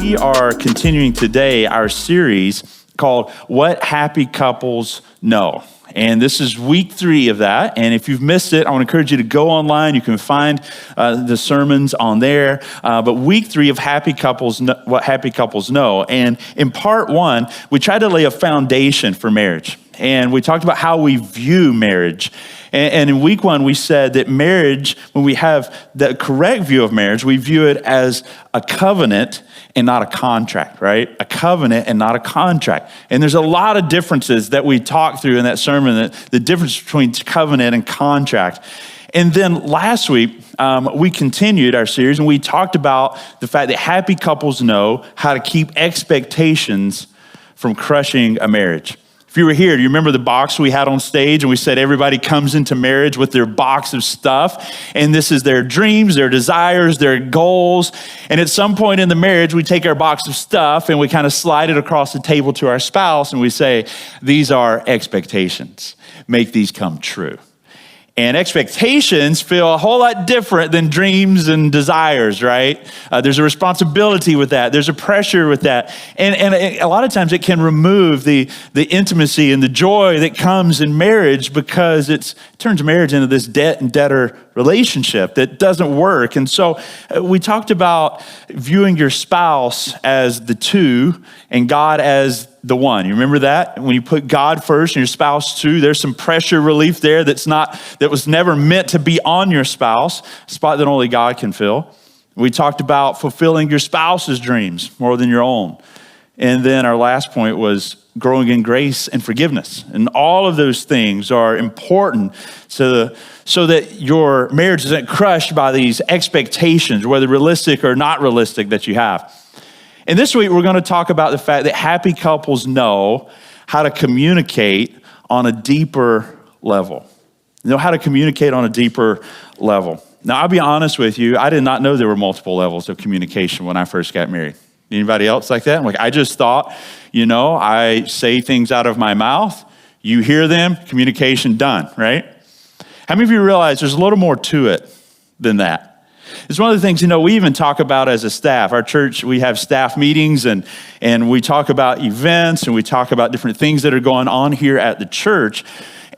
We are continuing today our series called What Happy Couples Know. And this is week 3 of that. And if you've missed it, I want to encourage you to go online. You can find the sermons on there. But week 3 of What Happy Couples Know. And in part 1, we tried to lay a foundation for marriage. And we talked about how we view marriage. And in week 1, we said that marriage, when we have the correct view of marriage, we view it as a covenant and not a contract, right? A covenant and not a contract. And there's a lot of differences that we talked through in that sermon, the difference between covenant and contract. And then last week, we continued our series and we talked about the fact that happy couples know how to keep expectations from crushing a marriage. If you were here, do you remember the box we had on stage and we said everybody comes into marriage with their box of stuff and this is their dreams, their desires, their goals. And at some point in the marriage, we take our box of stuff and we kind of slide it across the table to our spouse and we say, these are expectations. Make these come true. And expectations feel a whole lot different than dreams and desires, right? There's a responsibility with that. There's a pressure with that. And a lot of times it can remove the intimacy and the joy that comes in marriage because it turns marriage into this debt and debtor relationship that doesn't work. And so we talked about viewing your spouse as the two and God as the one. You remember that? When you put God first and your spouse too, there's some pressure relief there that was never meant to be on your spouse, a spot that only God can fill. We talked about fulfilling your spouse's dreams more than your own. And then our last point was growing in grace and forgiveness. And all of those things are important so that your marriage isn't crushed by these expectations, whether realistic or not realistic, that you have. And this week, we're going to talk about the fact that happy couples know how to communicate on a deeper level. Know how to communicate on a deeper level. Now, I'll be honest with you, I did not know there were multiple levels of communication when I first got married. Anybody else like that? I just thought, I say things out of my mouth, you hear them, communication done, right? How many of you realize there's a little more to it than that? It's one of the things, we even talk about as a staff. Our church, we have staff meetings and we talk about events and we talk about different things that are going on here at the church.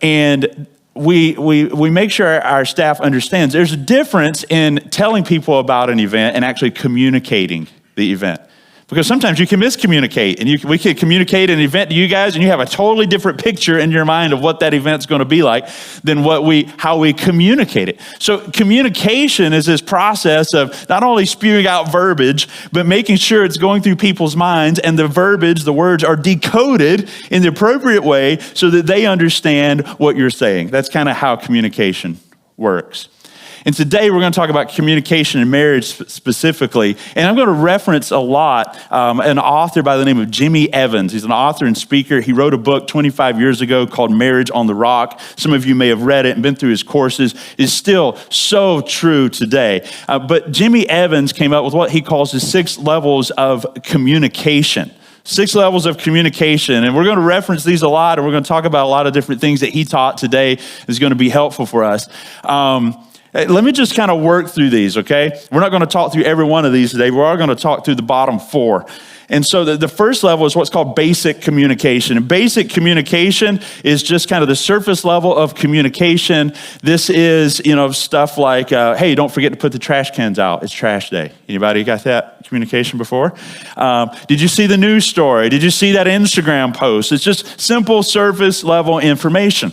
And we make sure our staff understands there's a difference in telling people about an event and actually communicating the event. Because sometimes you can miscommunicate and we can communicate an event to you guys and you have a totally different picture in your mind of what that event's going to be like than how we communicate it. So communication is this process of not only spewing out verbiage, but making sure it's going through people's minds and the words are decoded in the appropriate way so that they understand what you're saying. That's kind of how communication works. And today we're going to talk about communication in marriage specifically. And I'm going to reference a lot an author by the name of Jimmy Evans. He's an author and speaker. He wrote a book 25 years ago called Marriage on the Rock. Some of you may have read it and been through his courses. It's still so true today. But Jimmy Evans came up with what he calls the 6 levels of communication. 6 levels of communication. And we're going to reference these a lot. And we're going to talk about a lot of different things that he taught today is going to be helpful for us. Let me just kind of work through these, okay? We're not going to talk through every one of these today. We're all going to talk through the bottom 4. And so the first level is what's called basic communication. And basic communication is just kind of the surface level of communication. This is, stuff like, hey, don't forget to put the trash cans out. It's trash day. Anybody got that communication before? Did you see the news story? Did you see that Instagram post? It's just simple surface level information.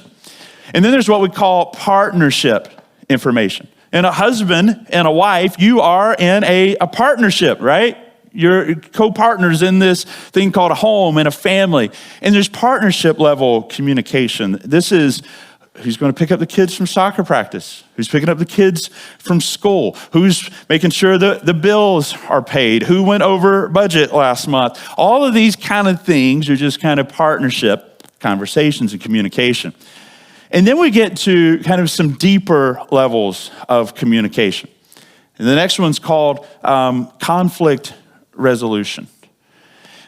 And then there's what we call partnership information. And a husband and a wife, you are in a partnership, right? You're co-partners in this thing called a home and a family. And there's partnership level communication. This is who's going to pick up the kids from soccer practice, who's picking up the kids from school, who's making sure the bills are paid, who went over budget last month. All of these kind of things are just kind of partnership conversations and communication. And then we get to kind of some deeper levels of communication. And the next one's called conflict resolution.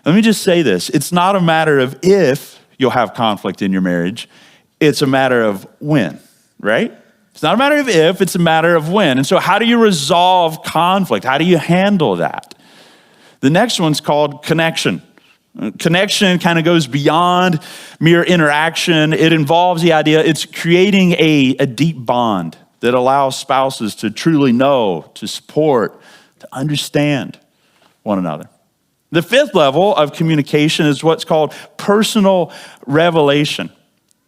Let me just say this. It's not a matter of if you'll have conflict in your marriage. It's a matter of when, right? It's not a matter of if, it's a matter of when. And so how do you resolve conflict? How do you handle that? The next one's called connection. Connection kind of goes beyond mere interaction. It involves the idea, it's creating a deep bond that allows spouses to truly know, to support, to understand one another. The fifth level of communication is what's called personal revelation.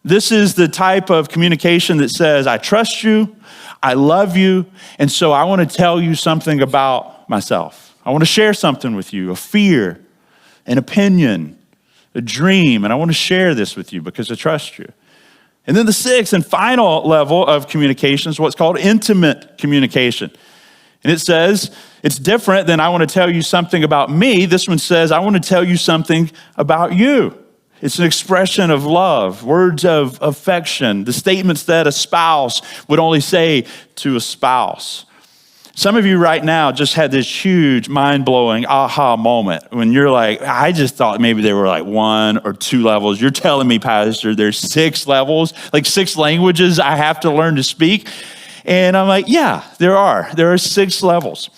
This is the type of communication that says, I trust you, I love you, and so I want to tell you something about myself. I want to share something with you, a fear, an opinion, a dream, and I want to share this with you because I trust you. And then the sixth and final level of communication is what's called intimate communication. And it says, it's different than I want to tell you something about me. This one says, I want to tell you something about you. It's an expression of love, words of affection, the statements that a spouse would only say to a spouse. Some of you right now just had this huge, mind-blowing aha moment when you're like, I just thought maybe there were like 1 or 2 levels. You're telling me, Pastor, there's 6 levels, like 6 languages I have to learn to speak. And I'm like, yeah, there are. There are 6 levels.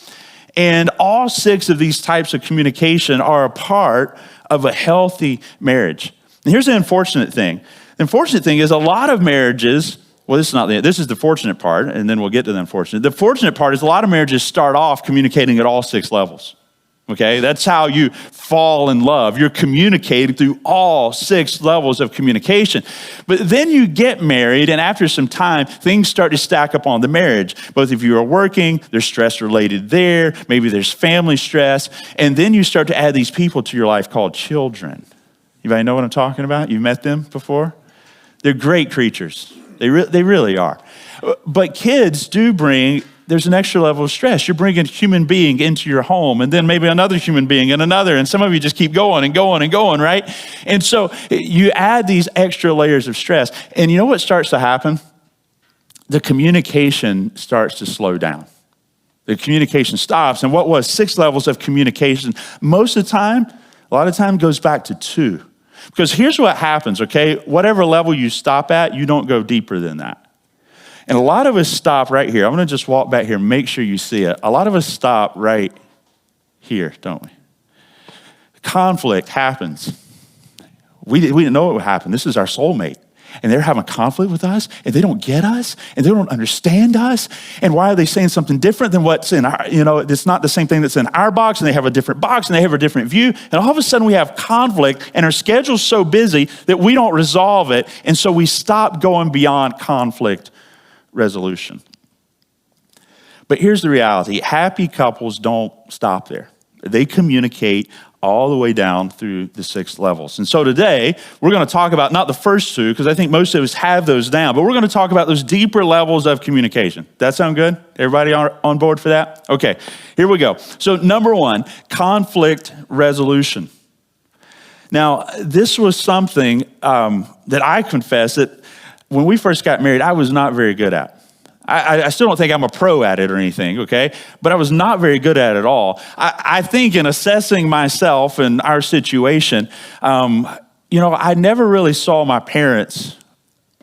And all 6 of these types of communication are a part of a healthy marriage. And here's the unfortunate thing. The unfortunate thing is a lot of marriages, well, this is the fortunate part, and then we'll get to the unfortunate. The fortunate part is a lot of marriages start off communicating at all 6 levels. Okay, that's how you fall in love. You're communicating through all 6 levels of communication. But then you get married, and after some time, things start to stack up on the marriage. Both of you are working, there's stress related there, maybe there's family stress, and then you start to add these people to your life called children. Anybody know what I'm talking about? You've met them before? They're great creatures. They really are. But kids do there's an extra level of stress. You're bringing a human being into your home, and then maybe another human being and another, and some of you just keep going and going and going, right? And so you add these extra layers of stress, and you know what starts to happen? The communication starts to slow down. The communication stops, and what was 6 levels of communication, most of the time, a lot of time goes back to 2. Because here's what happens, okay? Whatever level you stop at, you don't go deeper than that. And a lot of us stop right here. I'm going to just walk back here and make sure you see it. A lot of us stop right here, don't we? Conflict happens. We didn't know it would happen. This is our soulmate. And they're having conflict with us, and they don't get us, and they don't understand us. And why are they saying something different than what's in our, it's not the same thing that's in our box, and they have a different box, and they have a different view. And all of a sudden we have conflict, and our schedule's so busy that we don't resolve it. And so we stop going beyond conflict resolution. But here's the reality. Happy couples don't stop there. They communicate all the way down through the 6 levels. And so today, we're going to talk about not the first 2, because I think most of us have those down, but we're going to talk about those deeper levels of communication. That sound good? Everybody on board for that? Okay, here we go. So number 1, conflict resolution. Now, this was something that I confess that when we first got married, I was not very good at. I still don't think I'm a pro at it or anything, okay? But I was not very good at it at all. I think in assessing myself and our situation, I never really saw my parents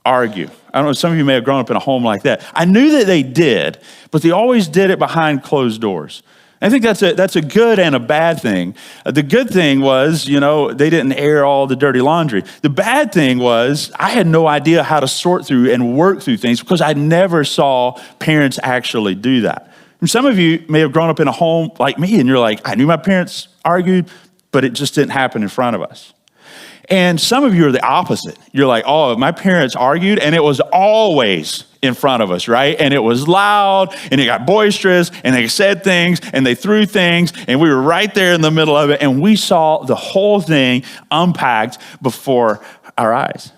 argue. I don't know, some of you may have grown up in a home like that. I knew that they did, but they always did it behind closed doors. I think that's a good and a bad thing. The good thing was, they didn't air all the dirty laundry. The bad thing was I had no idea how to sort through and work through things because I never saw parents actually do that. And some of you may have grown up in a home like me, and you're like, I knew my parents argued, but it just didn't happen in front of us. And some of you are the opposite. You're like, oh, my parents argued, and it was always in front of us, right? And it was loud, and it got boisterous, and they said things, and they threw things, and we were right there in the middle of it, and we saw the whole thing unpacked before our eyes.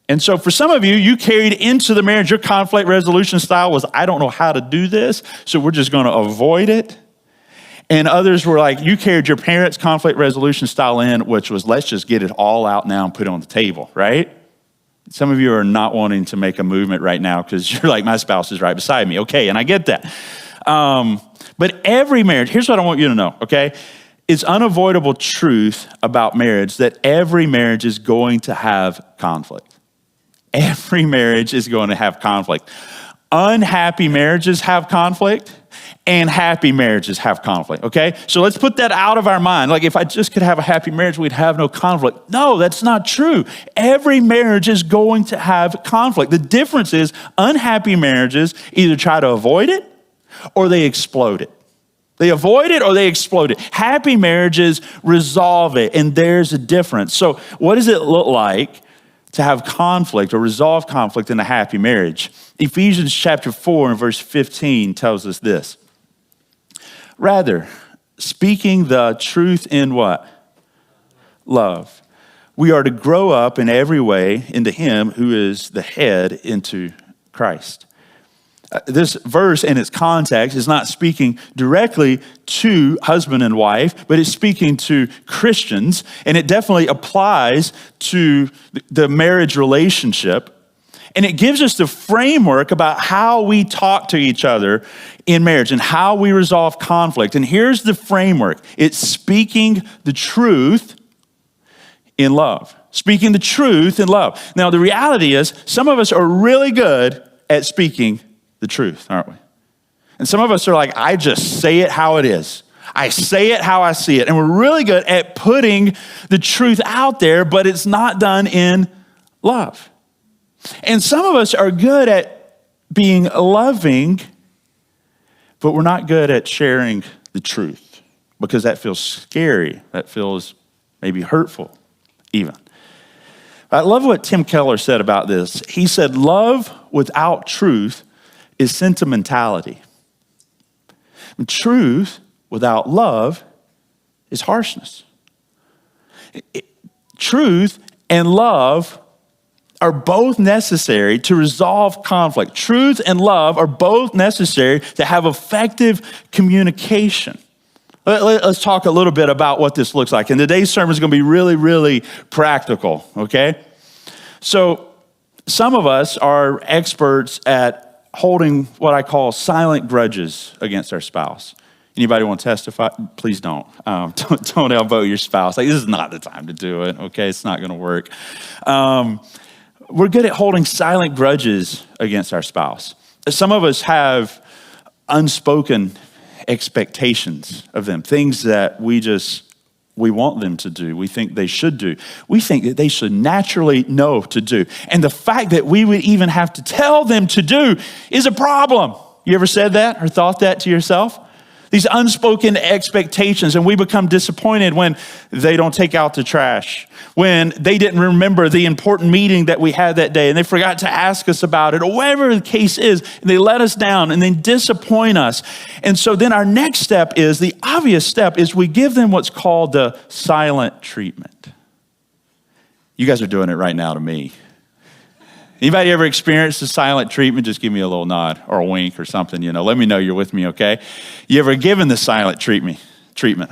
And so for some of you, you carried into the marriage, your conflict resolution style was, I don't know how to do this, so we're just going to avoid it. And others were like, you carried your parents' conflict resolution style in, which was, let's just get it all out now and put it on the table, right? Some of you are not wanting to make a movement right now because you're like, my spouse is right beside me. Okay, and I get that. But every marriage, here's what I want you to know, okay? It's unavoidable truth about marriage that every marriage is going to have conflict. Every marriage is going to have conflict. Unhappy marriages have conflict, and happy marriages have conflict, okay? So let's put that out of our mind. Like if I just could have a happy marriage, we'd have no conflict. No, that's not true. Every marriage is going to have conflict. The difference is unhappy marriages either try to avoid it or they explode it. They avoid it or they explode it. Happy marriages resolve it, and there's a difference. So what does it look like to have conflict or resolve conflict in a happy marriage? Ephesians chapter 4 and verse 15 tells us this. Rather, speaking the truth in what? Love. We are to grow up in every way into him who is the head, into Christ. This verse in its context is not speaking directly to husband and wife, but it's speaking to Christians, and it definitely applies to the marriage relationship. And it gives us the framework about how we talk to each other in marriage and how we resolve conflict. And here's the framework. It's speaking the truth in love. Speaking the truth in love. Now, the reality is some of us are really good at speaking the truth, aren't we? And some of us are like, I just say it how it is. I say it how I see it. And we're really good at putting the truth out there, but it's not done in love. And some of us are good at being loving, but we're not good at sharing the truth because that feels scary. That feels maybe hurtful even. I love what Tim Keller said about this. He said, love without truth is sentimentality. And truth without love is harshness. Truth and love are both necessary to resolve conflict. Truth and love are both necessary to have effective communication. Let's talk a little bit about what this looks like. And today's sermon is going to be really, really practical, okay? So some of us are experts at holding what I call silent grudges against our spouse. Anybody want to testify? Please don't. Don't elbow your spouse. Like, this is not the time to do it, okay? It's not going to work. We're good at holding silent grudges against our spouse. Some of us have unspoken expectations of them, things that we want them to do. We think they should do. We think that they should naturally know to do. And the fact that we would even have to tell them to do is a problem. You ever said that or thought that to yourself? These unspoken expectations, and we become disappointed when they don't take out the trash, when they didn't remember the important meeting that we had that day and they forgot to ask us about it, or whatever the case is, and they let us down and they disappoint us. And so then our next step is, the obvious step is we give them what's called the silent treatment. You guys are doing it right now to me. Anybody ever experienced the silent treatment? Just give me a little nod or a wink or something, let me know you're with me, okay? You ever given the silent treatment,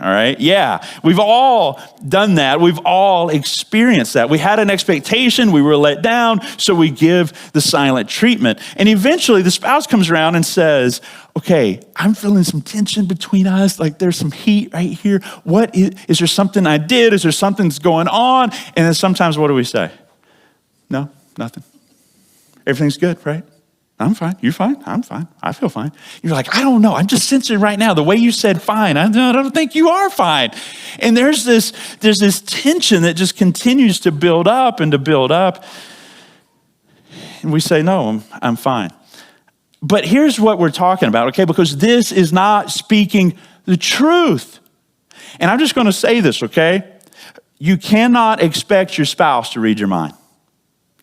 all right? Yeah, we've all done that. We've all experienced that. We had an expectation, we were let down, so we give the silent treatment. And eventually the spouse comes around and says, okay, I'm feeling some tension between us, like there's some heat right here. Is there something I did? Is there something that's going on? And then sometimes what do we say? No, nothing. Everything's good, right? I'm fine. You're fine. I'm fine. I feel fine. You're like, I don't know. I'm just sensing right now the way you said fine. I don't think you are fine. And there's this tension that just continues to build up and to build up. And we say, no, I'm fine. But here's what we're talking about, okay? Because this is not speaking the truth. And I'm just going to say this, okay? You cannot expect your spouse to read your mind.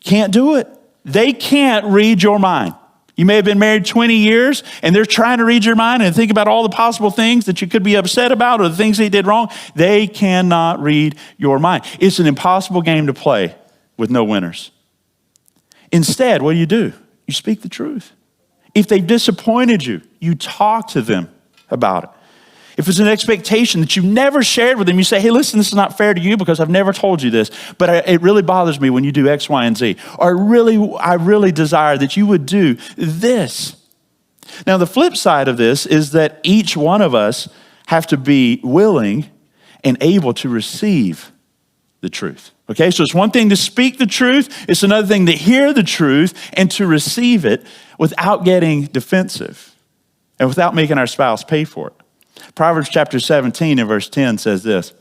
Can't do it. They can't read your mind. You may have been married 20 years and they're trying to read your mind and think about all the possible things that you could be upset about or the things they did wrong. They cannot read your mind. It's an impossible game to play with no winners. Instead, what do? You speak the truth. If they've disappointed you, you talk to them about it. If it's an expectation that you've never shared with them, you say, hey, listen, this is not fair to you because I've never told you this, but it really bothers me when you do X, Y, and Z. Or I really desire that you would do this. Now, the flip side of this is that each one of us have to be willing and able to receive the truth. Okay, so it's one thing to speak the truth. It's another thing to hear the truth and to receive it without getting defensive. and without making our spouse pay for it. Proverbs chapter 17 and verse 10 says this,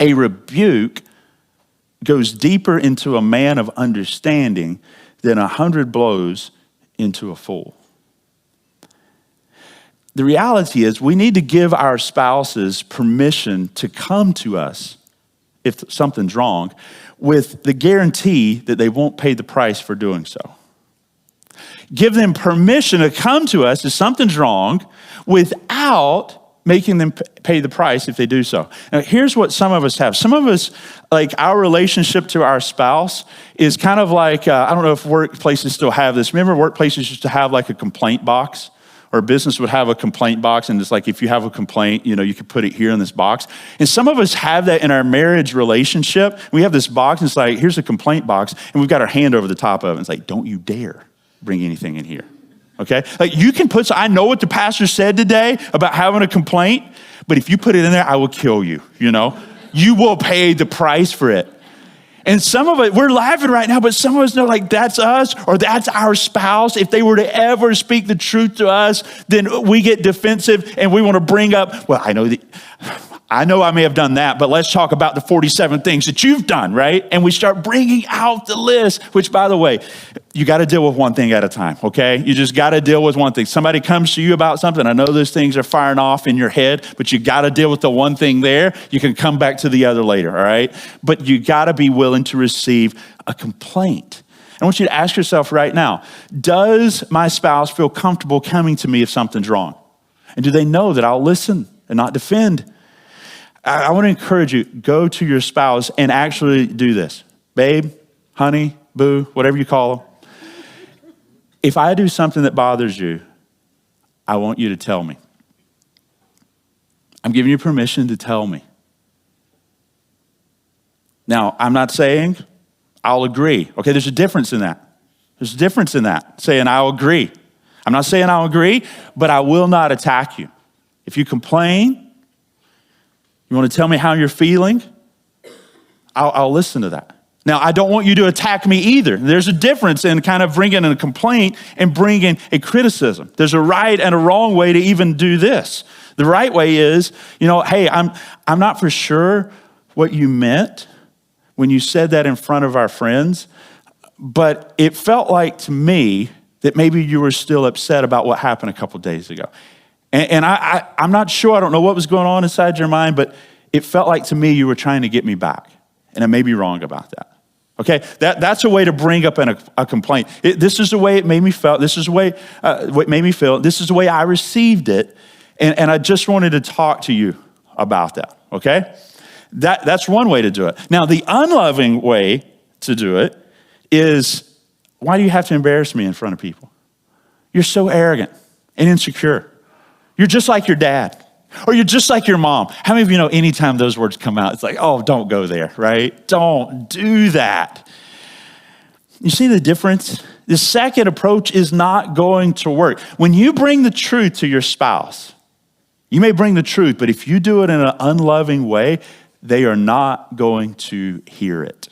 a rebuke goes deeper into a man of understanding than 100 blows into a fool. The reality is we need to give our spouses permission to come to us if something's wrong, with the guarantee that they won't pay the price for doing so. Give them permission to come to us if something's wrong without making them pay the price if they do so. Now, here's what some of us have. Some of us, like our relationship to our spouse is kind of like, I don't know if workplaces still have this. Remember workplaces used to have like a complaint box? Or a business would have a complaint box, and it's like if you have a complaint, you could put it here in this box. And some of us have that in our marriage relationship. We have this box, and it's like, here's a complaint box, and we've got our hand over the top of it. It's like, don't you dare bring anything in here, okay? Like you can put, I know what the pastor said today about having a complaint, but if you put it in there, I will kill you, You will pay the price for it. And some of it, we're laughing right now, but some of us know like that's us or that's our spouse. If they were to ever speak the truth to us, then we get defensive and we want to bring up, well, I know I may have done that, but let's talk about the 47 things that you've done, right? And we start bringing out the list, which by the way, you got to deal with one thing at a time, okay? You just got to deal with one thing. Somebody comes to you about something. I know those things are firing off in your head, but you got to deal with the one thing there. You can come back to the other later, all right? But you got to be willing to receive a complaint. I want you to ask yourself right now, does my spouse feel comfortable coming to me if something's wrong? And do they know that I'll listen and not defend? I want to encourage you, go to your spouse and actually do this. Babe, honey, boo, whatever you call them. If I do something that bothers you, I want you to tell me. I'm giving you permission to tell me. Now, I'm not saying I'll agree. Okay, there's a difference in that. There's a difference in that, saying I'll agree. I'm not saying I'll agree, but I will not attack you. If you complain, you want to tell me how you're feeling, I'll listen to that. Now, I don't want you to attack me either. There's a difference in kind of bringing in a complaint and bringing a criticism. There's a right and a wrong way to even do this. The right way is, hey, I'm not for sure what you meant when you said that in front of our friends, but it felt like to me that maybe you were still upset about what happened a couple days ago. And I'm not sure, I don't know what was going on inside your mind, but it felt like to me you were trying to get me back. And I may be wrong about that. Okay, that's a way to bring up a complaint. This is the way it made me feel. This is the way what made me feel. This is the way I received it. And I just wanted to talk to you about that, okay? That's one way to do it. Now, the unloving way to do it is, why do you have to embarrass me in front of people? You're so arrogant and insecure. You're just like your dad, or you're just like your mom. How many of you know anytime those words come out, it's like, oh, don't go there, right? Don't do that. You see the difference? The second approach is not going to work. When you bring the truth to your spouse, you may bring the truth, but if you do it in an unloving way, they are not going to hear it.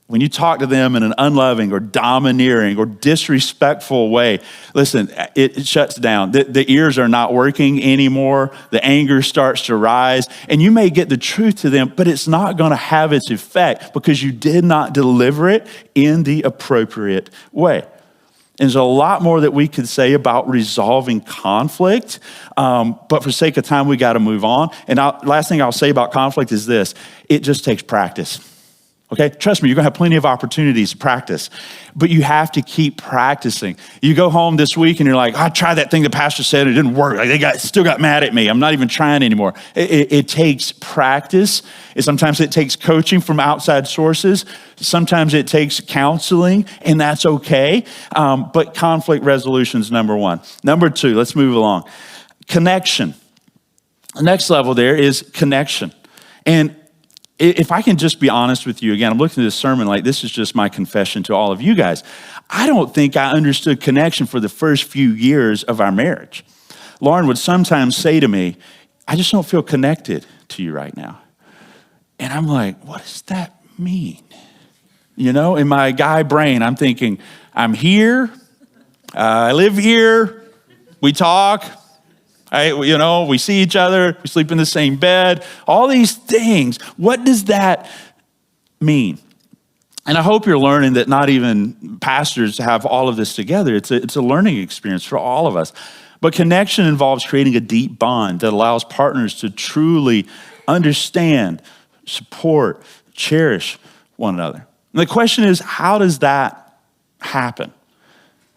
When you talk to them in an unloving or domineering or disrespectful way, listen, it shuts down. The ears are not working anymore. The anger starts to rise. And you may get the truth to them, but it's not going to have its effect because you did not deliver it in the appropriate way. And there's a lot more that we could say about resolving conflict, but for sake of time, we got to move on. And last thing I'll say about conflict is this: it just takes practice. Okay, trust me, you're gonna have plenty of opportunities to practice, but you have to keep practicing. You go home this week and you're like, I tried that thing the pastor said, it didn't work. Like they still got mad at me. I'm not even trying anymore. It takes practice. Sometimes it takes coaching from outside sources. Sometimes it takes counseling, and that's okay. But conflict resolution is number one. Number two, let's move along. Connection. The next level there is connection. And if I can just be honest with you, again, I'm looking at this sermon like this is just my confession to all of you guys. I don't think I understood connection for the first few years of our marriage. Lauren would sometimes say to me, I just don't feel connected to you right now. And I'm like, what does that mean? In my guy brain, I'm thinking, I'm here, I live here, we talk, right? We see each other, we sleep in the same bed, all these things. What does that mean? And I hope you're learning that not even pastors have all of this together. It's a learning experience for all of us. But connection involves creating a deep bond that allows partners to truly understand, support, cherish one another. And the question is, how does that happen?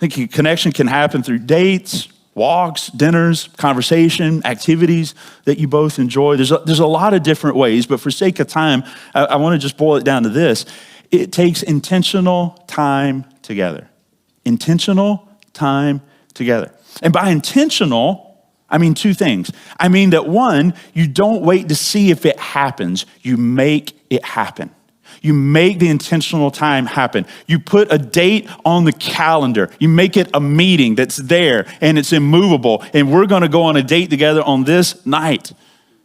I think connection can happen through dates, walks, dinners, conversation, activities that you both enjoy. There's a lot of different ways, but for sake of time, I want to just boil it down to this. It takes intentional time together. Intentional time together. And by intentional, I mean two things. I mean that one, you don't wait to see if it happens. You make it happen. You make the intentional time happen. You put a date on the calendar. You make it a meeting that's there and it's immovable. And we're going to go on a date together on this night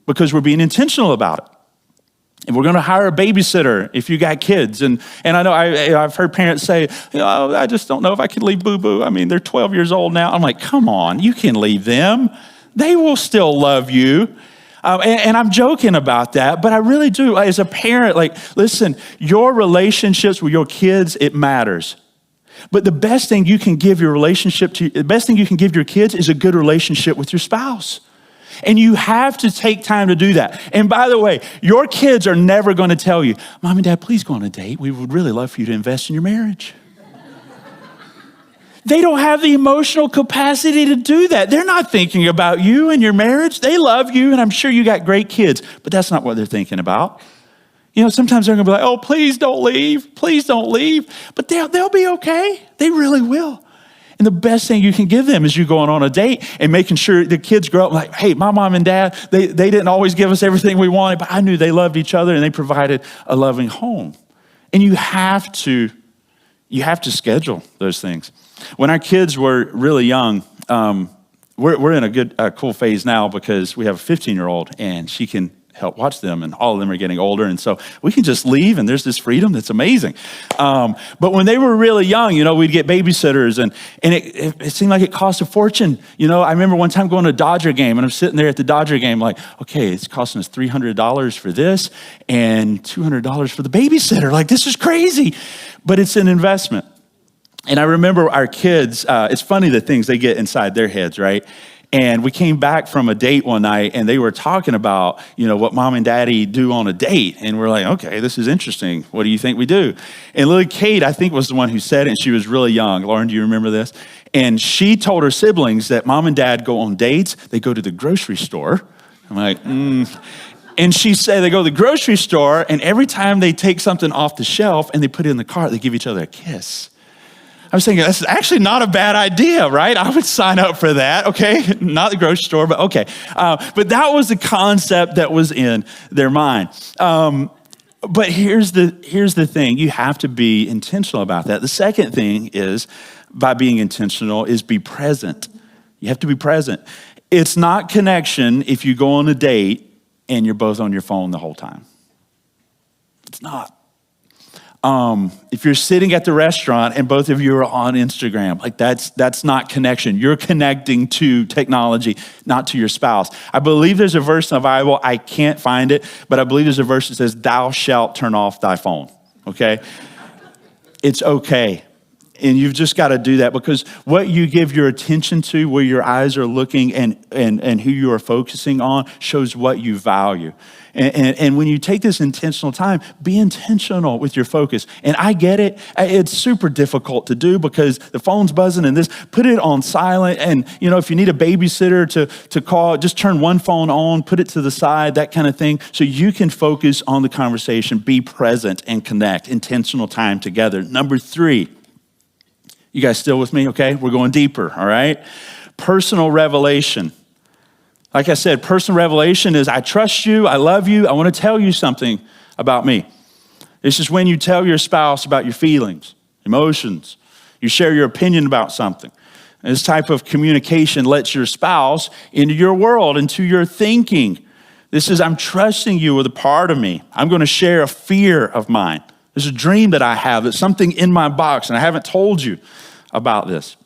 because we're being intentional about it. And we're going to hire a babysitter if you got kids. And I know I've heard parents say, I just don't know if I can leave Boo-Boo. I mean, they're 12 years old now. I'm like, come on, you can leave them. They will still love you. And I'm joking about that, but I really do. As a parent, listen, your relationships with your kids, it matters. But the best thing you can give your kids is a good relationship with your spouse. And you have to take time to do that. And by the way, your kids are never going to tell you, Mom and Dad, please go on a date. We would really love for you to invest in your marriage. They don't have the emotional capacity to do that. They're not thinking about you and your marriage. They love you, and I'm sure you got great kids, but that's not what they're thinking about. Sometimes they're going to be like, oh, please don't leave. Please don't leave. But they'll be okay. They really will. And the best thing you can give them is you going on a date and making sure the kids grow up like, hey, my mom and dad, they didn't always give us everything we wanted, but I knew they loved each other and they provided a loving home. And you have to schedule those things. When our kids were really young, we're in a cool phase now because we have a 15-year-old and she can help watch them, and all of them are getting older, and so we can just leave, and there's this freedom that's amazing. But when they were really young, we'd get babysitters, and it seemed like it cost a fortune. I remember one time going to a Dodger game, and I'm sitting there at the Dodger game like, okay, it's costing us $300 for this and $200 for the babysitter. Like, this is crazy, but it's an investment. And I remember our kids, it's funny the things they get inside their heads, right? And we came back from a date one night and they were talking about, what mom and daddy do on a date. And we're like, okay, this is interesting. What do you think we do? And little Kate, I think, was the one who said it, and she was really young. Lauren, do you remember this? And she told her siblings that mom and dad go on dates. They go to the grocery store. I'm like, And she said they go to the grocery store, and every time they take something off the shelf and they put it in the cart, they give each other a kiss. I was thinking, that's actually not a bad idea, right? I would sign up for that, okay? Not the grocery store, but okay. But that was the concept that was in their mind. But here's the thing. You have to be intentional about that. The second thing is, by being intentional, is be present. You have to be present. It's not connection if you go on a date and you're both on your phone the whole time. It's not. If you're sitting at the restaurant and both of you are on Instagram, that's not connection. You're connecting to technology, not to your spouse. I believe there's a verse in the Bible, I can't find it, but I believe there's a verse that says, thou shalt turn off thy phone, okay? It's okay. And you've just got to do that, because what you give your attention to, where your eyes are looking and who you are focusing on, shows what you value. And when you take this intentional time, be intentional with your focus. And I get it. It's super difficult to do because the phone's buzzing and this. Put it on silent. And, if you need a babysitter to call, just turn one phone on, put it to the side, that kind of thing, so you can focus on the conversation, be present, and connect. Intentional time together. Number 3. You guys still with me? Okay, we're going deeper, all right? Personal revelation. Like I said, personal revelation is, I trust you, I love you, I want to tell you something about me. This is when you tell your spouse about your feelings, emotions. You share your opinion about something. And this type of communication lets your spouse into your world, into your thinking. This is, I'm trusting you with a part of me. I'm going to share a fear of mine. There's a dream that I have. There's something in my box, and I haven't told you about this.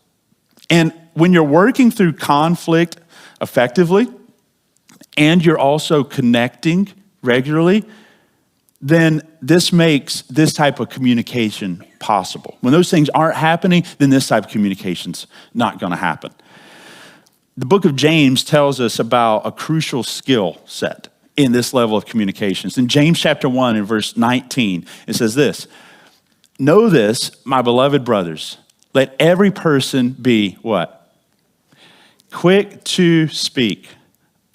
And when you're working through conflict effectively, and you're also connecting regularly, then this makes this type of communication possible. When those things aren't happening, then this type of communication's not gonna happen. The book of James tells us about a crucial skill set in this level of communications. In James chapter 1 and verse 19, it says this, "Know this, my beloved brothers, let every person be" what? "Quick to speak."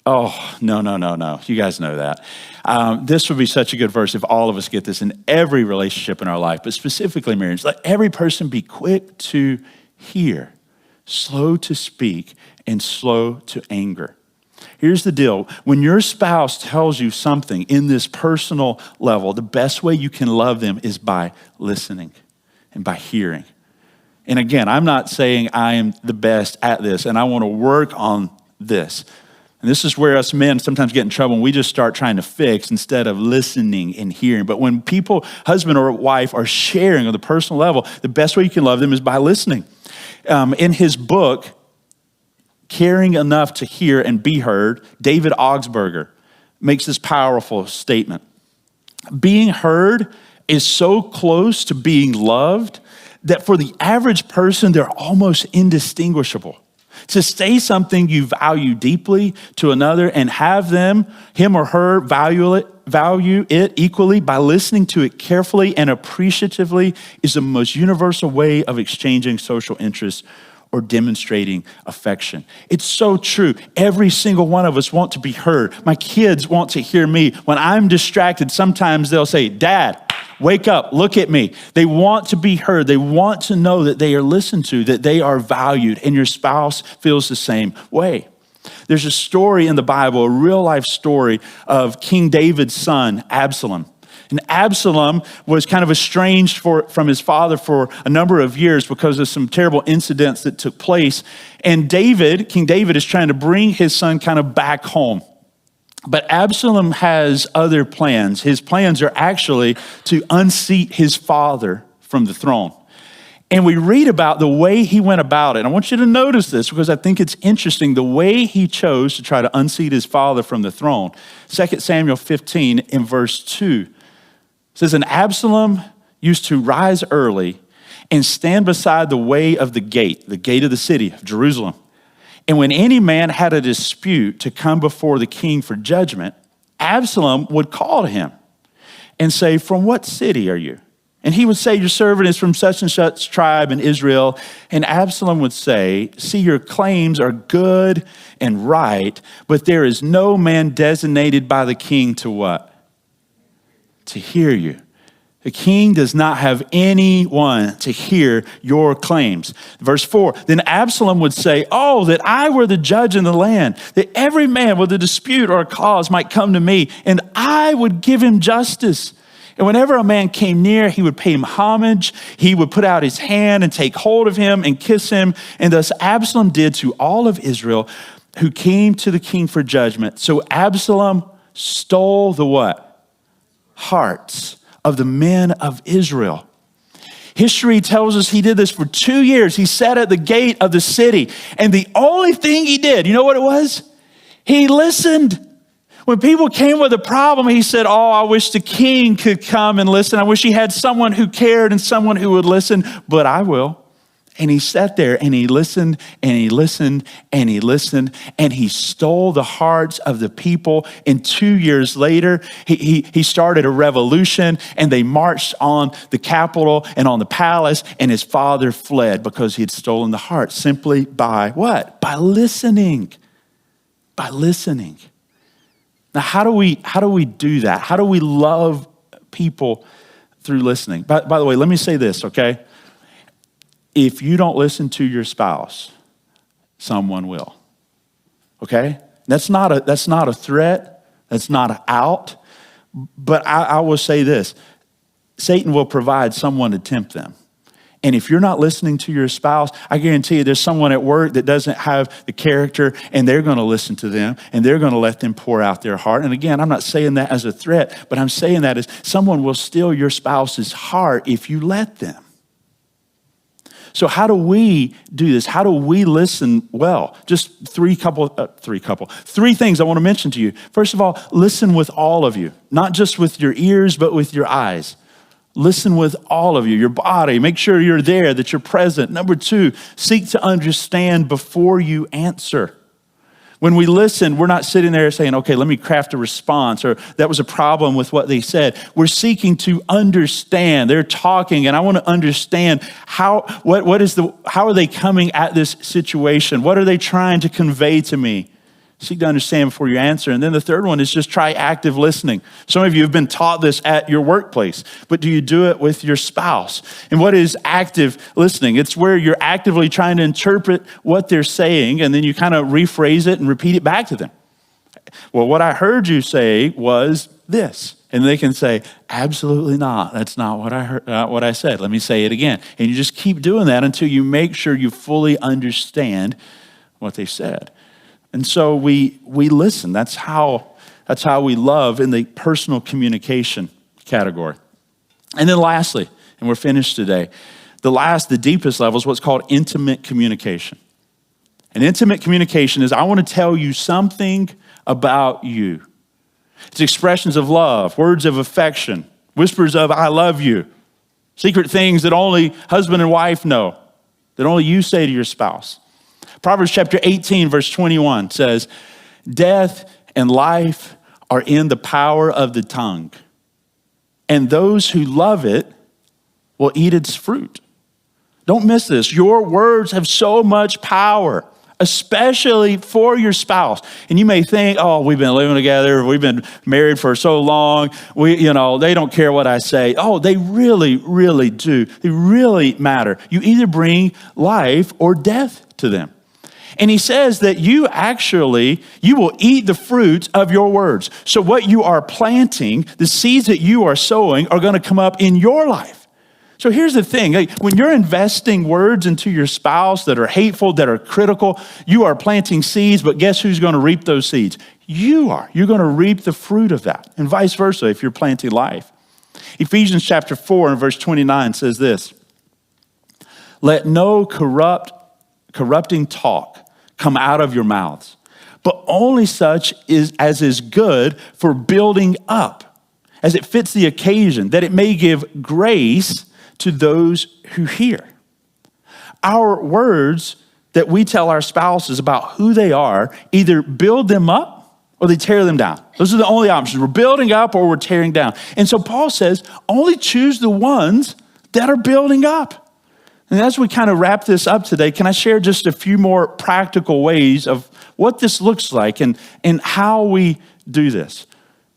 Oh, no. You guys know that. This would be such a good verse if all of us get this in every relationship in our life, but specifically marriage. Let every person be quick to hear, slow to speak, and slow to anger. Here's the deal. When your spouse tells you something in this personal level, the best way you can love them is by listening and by hearing. And again, I'm not saying I am the best at this, and I want to work on this. And this is where us men sometimes get in trouble and we just start trying to fix instead of listening and hearing. But when people, husband or wife, are sharing on the personal level, the best way you can love them is by listening. In his book, Caring Enough to Hear and Be Heard, David Augsburger makes this powerful statement. Being heard is so close to being loved that for the average person, they're almost indistinguishable. To say something you value deeply to another and have him or her value it equally by listening to it carefully and appreciatively is the most universal way of exchanging social interests or demonstrating affection. It's so true. Every single one of us want to be heard. My kids want to hear me. When I'm distracted, sometimes they'll say, "Dad, wake up, look at me." They want to be heard. They want to know that they are listened to, that they are valued, and your spouse feels the same way. There's a story in the Bible, a real life story of King David's son, Absalom. And Absalom was kind of estranged from his father for a number of years because of some terrible incidents that took place. And King David is trying to bring his son kind of back home. But Absalom has other plans. His plans are actually to unseat his father from the throne. And we read about the way he went about it. I want you to notice this because I think it's interesting, the way he chose to try to unseat his father from the throne. 2 Samuel 15 in verse 2 says, "And Absalom used to rise early and stand beside the way of the gate of the city of Jerusalem. And when any man had a dispute to come before the king for judgment, Absalom would call to him and say, 'From what city are you?' And he would say, 'Your servant is from such and such tribe in Israel.' And Absalom would say, 'See, your claims are good and right, but there is no man designated by the king to" what? "To hear you. The king does not have anyone to hear your claims." Verse 4, "Then Absalom would say, 'Oh, that I were the judge in the land, that every man with a dispute or a cause might come to me, and I would give him justice.' And whenever a man came near, he would pay him homage. He would put out his hand and take hold of him and kiss him. And thus Absalom did to all of Israel who came to the king for judgment. So Absalom stole" the what? "Hearts of the men of Israel." History tells us he did this for 2 years. He sat at the gate of the city, and the only thing he did, you know what it was? He listened. When people came with a problem, he said, "Oh, I wish the king could come and listen. I wish he had someone who cared and someone who would listen, but I will." And he sat there and he listened and he listened and he listened and he stole the hearts of the people. And 2 years later, he started a revolution and they marched on the capital and on the palace, and his father fled because he had stolen the heart simply by what? By listening. By listening. Now, how do we do that? How do we love people through listening? By the way, let me say this, okay? If you don't listen to your spouse, someone will. Okay? That's not a threat. That's not an out. But I will say this. Satan will provide someone to tempt them. And if you're not listening to your spouse, I guarantee you there's someone at work that doesn't have the character, and they're going to listen to them and they're going to let them pour out their heart. And again, I'm not saying that as a threat, but I'm saying that as someone will steal your spouse's heart if you let them. So how do we do this? How do we listen well? Just three things I want to mention to you. First of all, listen with all of you, not just with your ears, but with your eyes. Listen with all of you, your body. Make sure you're there, that you're present. Number two, seek to understand before you answer. When we listen, we're not sitting there saying, okay, let me craft a response, or that was a problem with what they said. We're seeking to understand. They're talking, and I want to understand how are they coming at this situation? What are they trying to convey to me? Seek to understand before you answer. And then the third one is just try active listening. Some of you have been taught this at your workplace, but do you do it with your spouse? And what is active listening? It's where you're actively trying to interpret what they're saying, and then you kind of rephrase it and repeat it back to them. Well, what I heard you say was this. And they can say, absolutely not. That's not what I heard, what I said. Let me say it again. And you just keep doing that until you make sure you fully understand what they said. And so we listen. That's how we love in the personal communication category. And then lastly, and we're finished today, the deepest level is what's called intimate communication. And intimate communication is, I want to tell you something about you. It's expressions of love, words of affection, whispers of I love you, secret things that only husband and wife know, that only you say to your spouse. Proverbs chapter 18, verse 21 says, death and life are in the power of the tongue, and those who love it will eat its fruit. Don't miss this. Your words have so much power, especially for your spouse. And you may think, oh, we've been living together, we've been married for so long, they don't care what I say. Oh, they really, really do. They really matter. You either bring life or death to them. And he says that you will eat the fruit of your words. So what you are planting, the seeds that you are sowing are going to come up in your life. So here's the thing. When you're investing words into your spouse that are hateful, that are critical, you are planting seeds, but guess who's going to reap those seeds? You are. You're going to reap the fruit of that. And vice versa if you're planting life. Ephesians chapter 4 and verse 29 says this, let no corrupting talk come out of your mouths, but only such as is good for building up, as it fits the occasion, that it may give grace to those who hear. Our words that we tell our spouses about who they are either build them up or they tear them down. Those are the only options. We're building up or we're tearing down. And so Paul says, only choose the ones that are building up. And as we kind of wrap this up today, can I share just a few more practical ways of what this looks like and how we do this?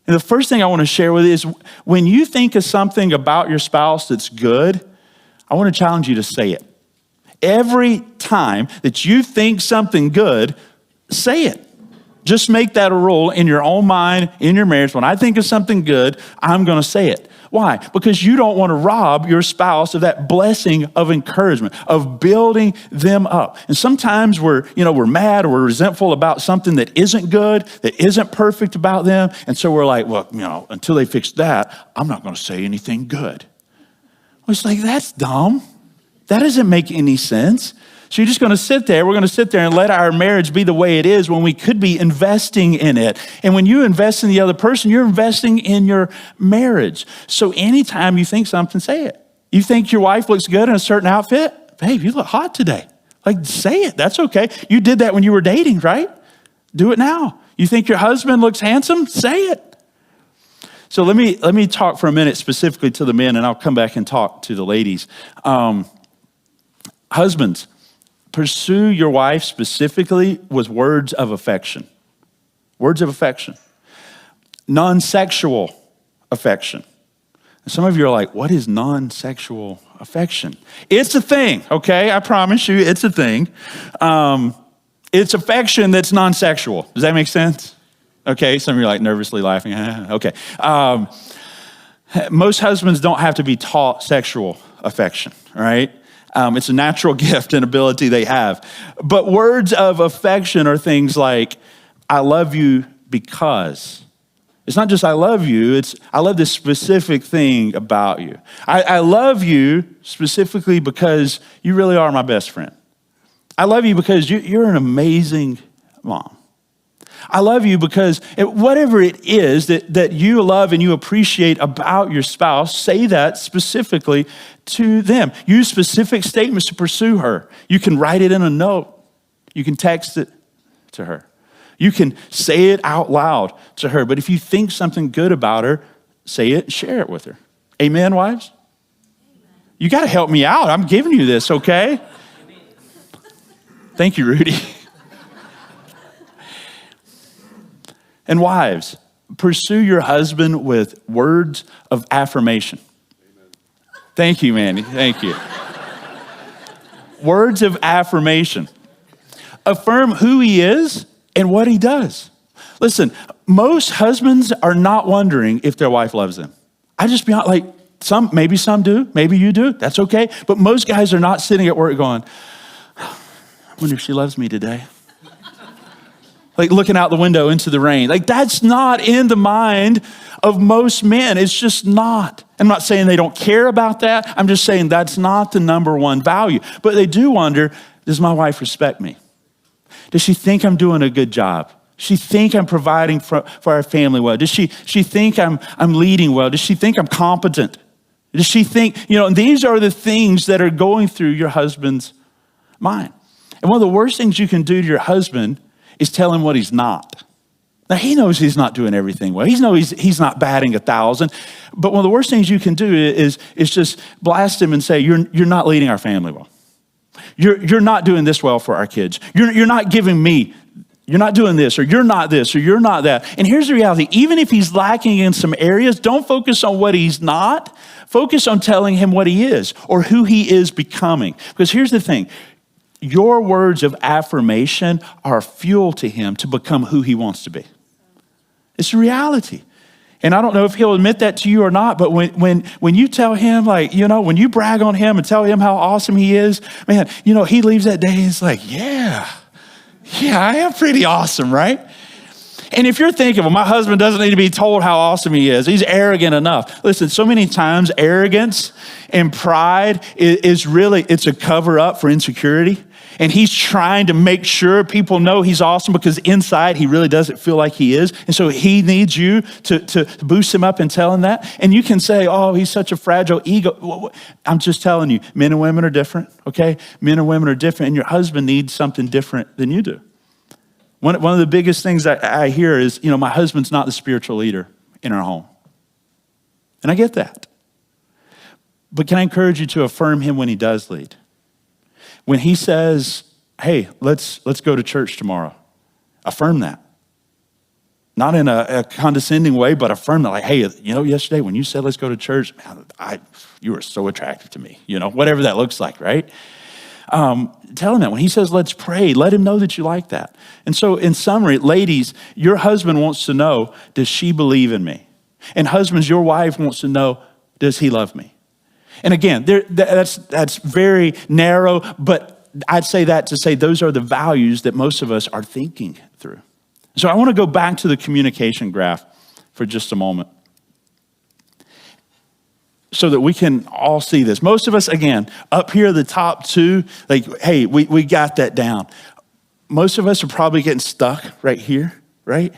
And the first thing I want to share with you is when you think of something about your spouse that's good, I want to challenge you to say it. Every time that you think something good, say it. Just make that a rule in your own mind, in your marriage. When I think of something good, I'm going to say it. Why? Because you don't want to rob your spouse of that blessing of encouragement, of building them up. And sometimes we're mad or we're resentful about something that isn't good, that isn't perfect about them. And so we're like, well, until they fix that, I'm not going to say anything good. Well, it's like, that's dumb. That doesn't make any sense. So you're just going to sit there. We're going to sit there and let our marriage be the way it is when we could be investing in it. And when you invest in the other person, you're investing in your marriage. So anytime you think something, say it. You think your wife looks good in a certain outfit? Babe, you look hot today. Like, say it. That's okay. You did that when you were dating, right? Do it now. You think your husband looks handsome? Say it. So let me talk for a minute specifically to the men, and I'll come back and talk to the ladies. Husbands, pursue your wife specifically with words of affection. Words of affection. Non-sexual affection. And some of you are like, what is non-sexual affection? It's a thing, okay? I promise you, it's a thing. It's affection that's non-sexual. Does that make sense? Okay, some of you are like nervously laughing. Okay. Most husbands don't have to be taught sexual affection, all right? It's a natural gift and ability they have. But words of affection are things like, I love you because, It's not just I love you, it's I love this specific thing about you. I love you specifically because you really are my best friend. I love you because you're an amazing mom. I love you because whatever it is that you love and you appreciate about your spouse, say that specifically to them. Use specific statements to pursue her. You can write it in a note. You can text it to her. You can say it out loud to her. But if you think something good about her, say it, share it with her. Amen, wives? You got to help me out. I'm giving you this, okay? Thank you, Rudy. And wives, pursue your husband with words of affirmation. Thank you, Mandy. Thank you. Words of affirmation. Affirm who he is and what he does. Listen, most husbands are not wondering if their wife loves them. I just be honest, maybe some do, maybe you do, that's okay. But most guys are not sitting at work going, I wonder if she loves me today. Like looking out the window into the rain. Like that's not in the mind of most men. It's just not. I'm not saying they don't care about that. I'm just saying that's not the number one value. But they do wonder, does my wife respect me? Does she think I'm doing a good job? Does she think I'm providing for our family well? Does she think I'm leading well? Does she think I'm competent? Does she think, and these are the things that are going through your husband's mind. And one of the worst things you can do to your husband is tell him what he's not. Now, he knows he's not doing everything well. He knows he's not batting 1,000. But one of the worst things you can do is just blast him and say, you're not leading our family well. You're not doing this well for our kids. You're not giving me, you're not doing this, or you're not this, or you're not that. And here's the reality. Even if he's lacking in some areas, don't focus on what he's not. Focus on telling him what he is or who he is becoming. Because here's the thing. Your words of affirmation are fuel to him to become who he wants to be. It's a reality. And I don't know if he'll admit that to you or not, but when you tell him, when you brag on him and tell him how awesome he is, man, he leaves that day and he's like, yeah, I am pretty awesome, right? And if you're thinking, well, my husband doesn't need to be told how awesome he is. He's arrogant enough. Listen, so many times arrogance and pride is really, it's a cover up for insecurity. And he's trying to make sure people know he's awesome because inside he really doesn't feel like he is. And so he needs you to boost him up and tell him that. And you can say, oh, he's such a fragile ego. I'm just telling you, men and women are different, okay? Men and women are different, and your husband needs something different than you do. One of the biggest things I hear is, my husband's not the spiritual leader in our home. And I get that. But can I encourage you to affirm him when he does lead? When he says, hey, let's go to church tomorrow, affirm that. Not in a condescending way, but affirm that. Like, hey, yesterday when you said let's go to church, man, you were so attractive to me. Whatever that looks like, right? Tell him that. When he says let's pray, let him know that you like that. And so in summary, ladies, your husband wants to know, does she believe in me? And husbands, your wife wants to know, does he love me? And again, that's very narrow, but I'd say that to say those are the values that most of us are thinking through. So I want to go back to the communication graph for just a moment so that we can all see this. Most of us, again, up here, the top two, hey, we got that down. Most of us are probably getting stuck right here, right?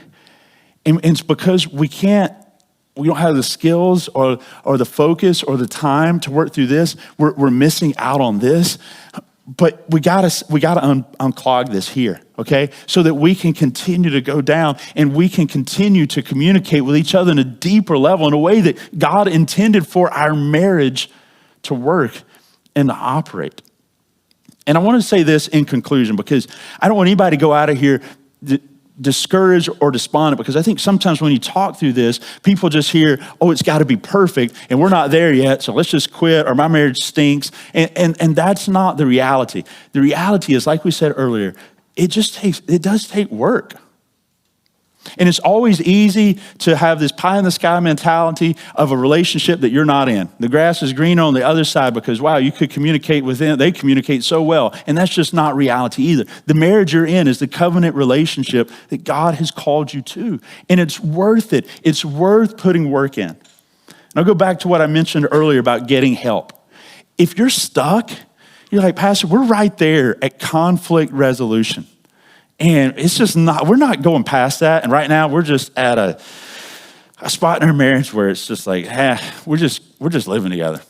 And it's because we don't have the skills or the focus or the time to work through this. We're missing out on this. But we gotta unclog this here, okay? So that we can continue to go down and we can continue to communicate with each other in a deeper level in a way that God intended for our marriage to work and to operate. And I want to say this in conclusion because I don't want anybody to go out of here discouraged or despondent, because I think sometimes when you talk through this, people just hear, oh, it's got to be perfect and we're not there yet, so let's just quit, or my marriage stinks. And that's not the reality. The reality is, like we said earlier, it does take work. And it's always easy to have this pie in the sky mentality of a relationship that you're not in. The grass is greener on the other side because, wow, you could communicate with them. They communicate so well. And that's just not reality either. The marriage you're in is the covenant relationship that God has called you to. And it's worth it. It's worth putting work in. And I'll go back to what I mentioned earlier about getting help. If you're stuck, you're like, Pastor, we're right there at conflict resolution. And it's just not, we're not going past that. And right now we're just at a spot in our marriage where it's just like, we're just living together.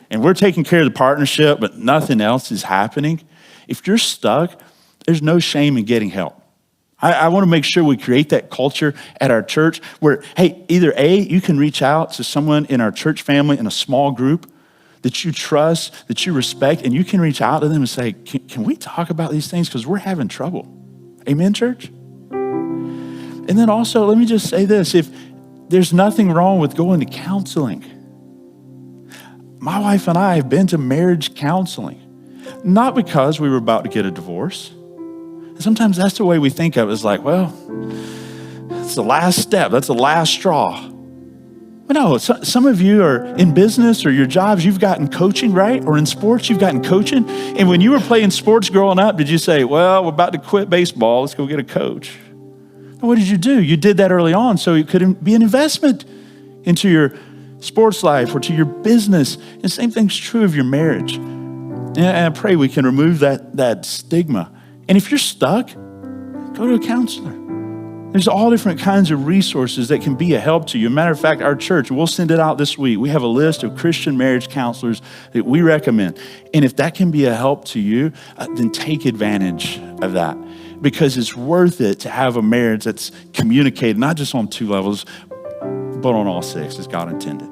And we're taking care of the partnership, but nothing else is happening. If you're stuck, there's no shame in getting help. I want to make sure we create that culture at our church where, hey, either A, you can reach out to someone in our church family in a small group that you trust, that you respect, and you can reach out to them and say, can we talk about these things? Because we're having trouble. Amen, church? And then also, let me just say this. If there's nothing wrong with going to counseling. My wife and I have been to marriage counseling, not because we were about to get a divorce. Sometimes that's the way we think of it. It's like, well, it's the last step. That's the last straw. But no, some of you are in business or your jobs, you've gotten coaching, right? Or in sports, you've gotten coaching. And when you were playing sports growing up, did you say, well, we're about to quit baseball, let's go get a coach? And what did you do? You did that early on so it could be an investment into your sports life or to your business. And the same thing's true of your marriage. And I pray we can remove that stigma. And if you're stuck, go to a counselor. There's all different kinds of resources that can be a help to you. Matter of fact, our church, we'll send it out this week. We have a list of Christian marriage counselors that we recommend. And if that can be a help to you, then take advantage of that. Because it's worth it to have a marriage that's communicated, not just on 2 levels, but on all 6, as God intended.